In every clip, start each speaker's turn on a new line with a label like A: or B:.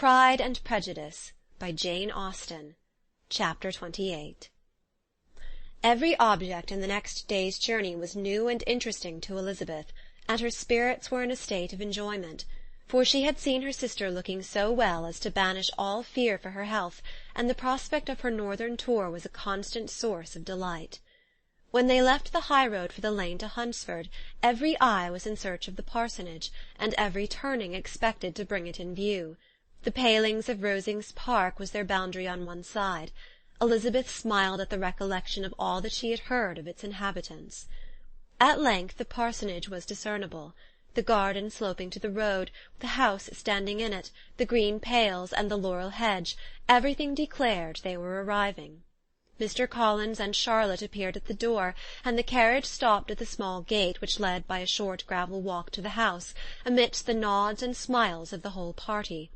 A: Pride and Prejudice by Jane Austen. Chapter 28. Every object in the next day's journey was new and interesting to Elizabeth, and her spirits were in a state of enjoyment, for she had seen her sister looking so well as to banish all fear for her health, and the prospect of her northern tour was a constant source of delight. When they left the high road for the lane to Hunsford, every eye was in search of the parsonage, and every turning expected to bring it in view. The palings of Rosings Park was their boundary on one side. Elizabeth smiled at the recollection of all that she had heard of its inhabitants. At length the parsonage was discernible. The garden sloping to the road, the house standing in it, the green pales and the laurel hedge, everything declared they were arriving. Mr. Collins and Charlotte appeared at the door, and the carriage stopped at the small gate which led by a short gravel walk to the house, amidst the nods and smiles of the whole party.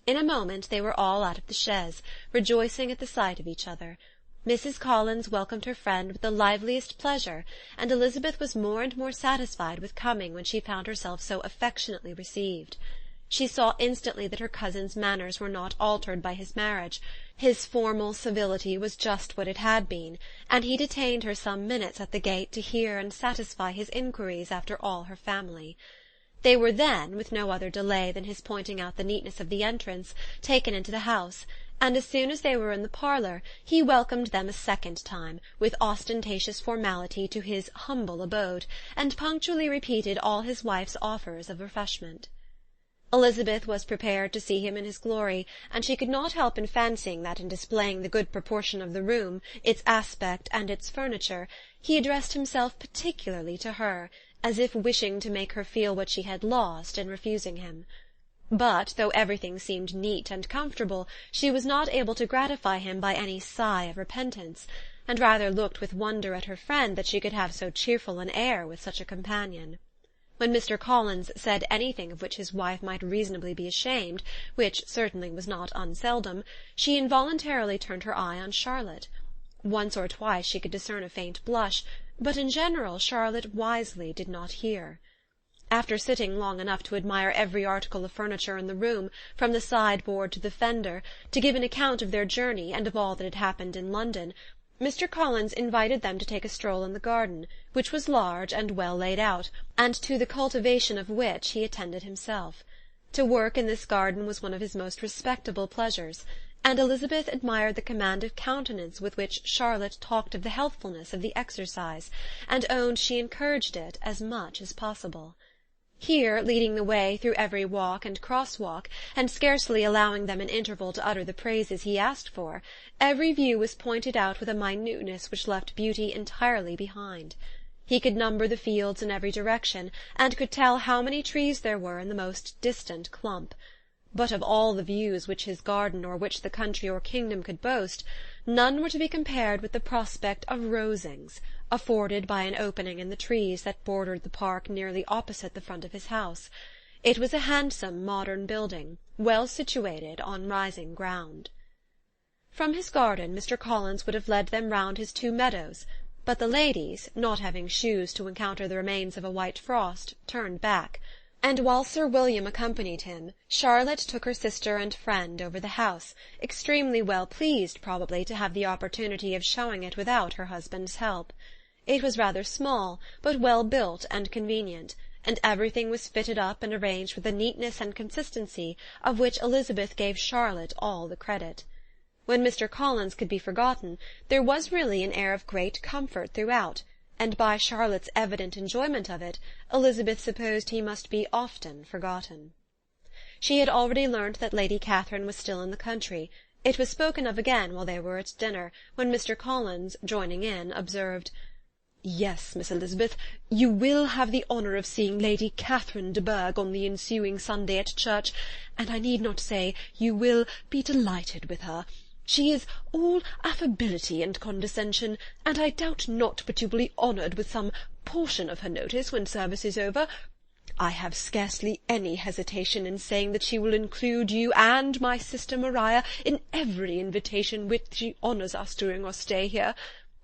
A: In a moment they were all out of the chaise, rejoicing at the sight of each other. Mrs. Collins welcomed her friend with the liveliest pleasure, and Elizabeth was more and more satisfied with coming when she found herself so affectionately received. She saw instantly that her cousin's manners were not altered by his marriage. His formal civility was just what it had been, and he detained her some minutes at the gate to hear and satisfy his inquiries after all her family. They were then, with no other delay than his pointing out the neatness of the entrance, taken into the house, and as soon as they were in the parlour, he welcomed them a second time, with ostentatious formality, to his humble abode, and punctually repeated all his wife's offers of refreshment. Elizabeth was prepared to see him in his glory, and she could not help fancying that in displaying the good proportion of the room, its aspect and its furniture, he addressed himself particularly to her, as if wishing to make her feel what she had lost in refusing him. But, though everything seemed neat and comfortable, she was not able to gratify him by any sigh of repentance, and rather looked with wonder at her friend that she could have so cheerful an air with such a companion. When Mr. Collins said anything of which his wife might reasonably be ashamed, which certainly was not unseldom, she involuntarily turned her eye on Charlotte. Once or twice she could discern a faint blush, but in general Charlotte wisely did not hear. After sitting long enough to admire every article of furniture in the room, from the sideboard to the fender, to give an account of their journey and of all that had happened in London, Mr. Collins invited them to take a stroll in the garden, which was large and well laid out, and to the cultivation of which he attended himself. To work in this garden was one of his most respectable pleasures, and Elizabeth admired the command of countenance with which Charlotte talked of the healthfulness of the exercise, and owned she encouraged it as much as possible. Here, leading the way through every walk and cross-walk, and scarcely allowing them an interval to utter the praises he asked for, every view was pointed out with a minuteness which left beauty entirely behind. He could number the fields in every direction, and could tell how many trees there were in the most distant clump. But of all the views which his garden or which the country or kingdom could boast, none were to be compared with the prospect of Rosings, afforded by an opening in the trees that bordered the park nearly opposite the front of his house. It was a handsome modern building, well situated on rising ground. From his garden Mr. Collins would have led them round his 2 meadows, but the ladies, not having shoes to encounter the remains of a white frost, turned back, and while Sir William accompanied him, Charlotte took her sister and friend over the house, extremely well pleased probably to have the opportunity of showing it without her husband's help. It was rather small, but well built and convenient, and everything was fitted up and arranged with a neatness and consistency of which Elizabeth gave Charlotte all the credit. When Mr. Collins could be forgotten, there was really an air of great comfort throughout, and by Charlotte's evident enjoyment of it, Elizabeth supposed he must be often forgotten. She had already learnt that Lady Catherine was still in the country. It was spoken of again while they were at dinner, when Mr. Collins, joining in, observed, "Yes, Miss Elizabeth, you will have the honour of seeing Lady Catherine de Bourgh on the ensuing Sunday at church, and I need not say you will be delighted with her. She is all affability and condescension, and I doubt not but you will be honoured with some portion of her notice when service is over. I have scarcely any hesitation in saying that she will include you and my sister Maria in every invitation which she honours us during our stay here.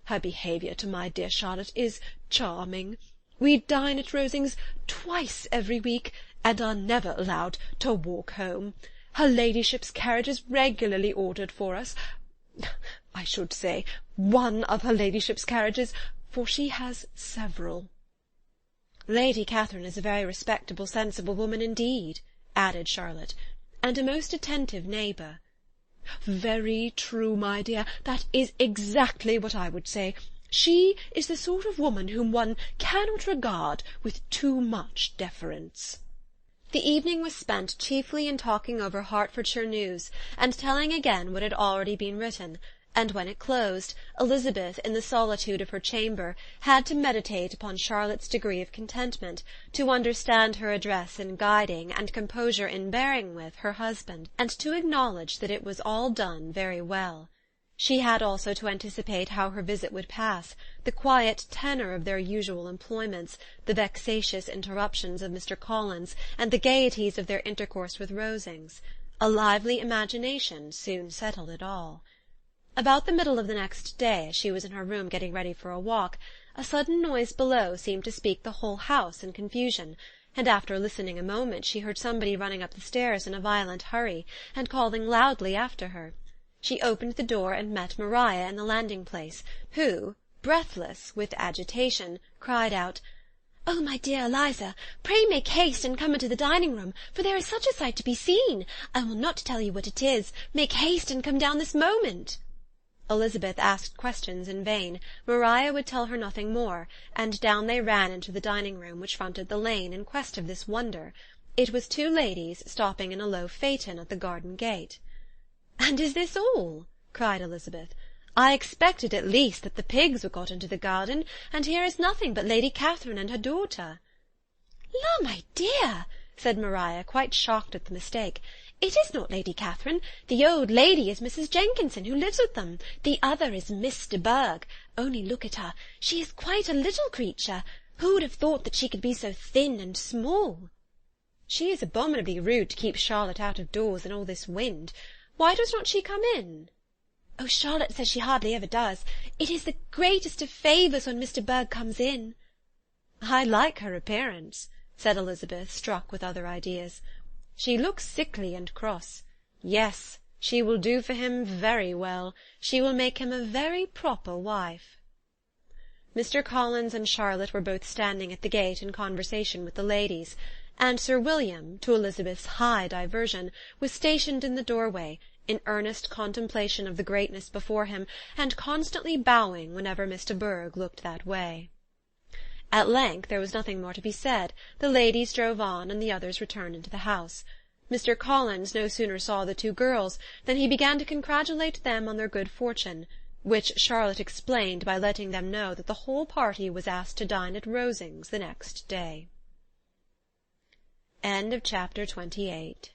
A: Her behaviour to my dear Charlotte is charming. We dine at Rosings twice every week, and are never allowed to walk home.
B: Her ladyship's carriage is regularly ordered for us. I should say, one of her ladyship's carriages, for she has several."
A: "Lady Catherine is a very respectable, sensible woman indeed," added Charlotte, "and a most attentive neighbour."
B: "Very true, my dear. That is exactly what I would say. She is the sort of woman whom one cannot regard with too much deference."
A: The evening was spent chiefly in talking over Hertfordshire news, and telling again what had already been written, and when it closed, Elizabeth, in the solitude of her chamber, had to meditate upon Charlotte's degree of contentment, to understand her address in guiding, and composure in bearing with, her husband, and to acknowledge that it was all done very well. She had also to anticipate how her visit would pass, the quiet tenor of their usual employments, the vexatious interruptions of Mr. Collins, and the gaieties of their intercourse with Rosings. A lively imagination soon settled it all. About the middle of the next day, as she was in her room getting ready for a walk, a sudden noise below seemed to speak the whole house in confusion, and after listening a moment she heard somebody running up the stairs in a violent hurry, and calling loudly after her. She opened the door and met Maria in the landing-place, who, breathless with agitation, cried out, "Oh, my dear Eliza, pray make haste and come into the dining-room, for there is such a sight to be seen. I will not tell you what it is. Make haste and come down this moment." Elizabeth asked questions in vain. Maria would tell her nothing more, and down they ran into the dining-room, which fronted the lane, in quest of this wonder. It was two ladies stopping in a low phaeton at the garden gate. "And is this all?" cried Elizabeth. "I expected at least that the pigs were got into the garden, and here is nothing but Lady Catherine and her daughter." "La, my dear," said Maria, quite shocked at the mistake, "it is not Lady Catherine. The old lady is Mrs. Jenkinson, who lives with them. The other is Miss de Bourgh. Only look at her. She is quite a little creature. Who would have thought that she could be so thin and small?" "She is abominably rude to keep Charlotte out of doors in all this wind. Why does not she come in?" "Oh, Charlotte says she hardly ever does. It is the greatest of favours when Mr. Bourgh comes in." "I like her appearance," said Elizabeth, struck with other ideas. "She looks sickly and cross. Yes, she will do for him very well. She will make him a very proper wife." Mr. Collins and Charlotte were both standing at the gate in conversation with the ladies, and Sir William, to Elizabeth's high diversion, was stationed in the doorway, in earnest contemplation of the greatness before him, and constantly bowing whenever Miss de Bourgh looked that way. At length there was nothing more to be said. The ladies drove on, and the others returned into the house. Mr. Collins no sooner saw the two girls than he began to congratulate them on their good fortune, which Charlotte explained by letting them know that the whole party was asked to dine at Rosings the next day. End of chapter 28.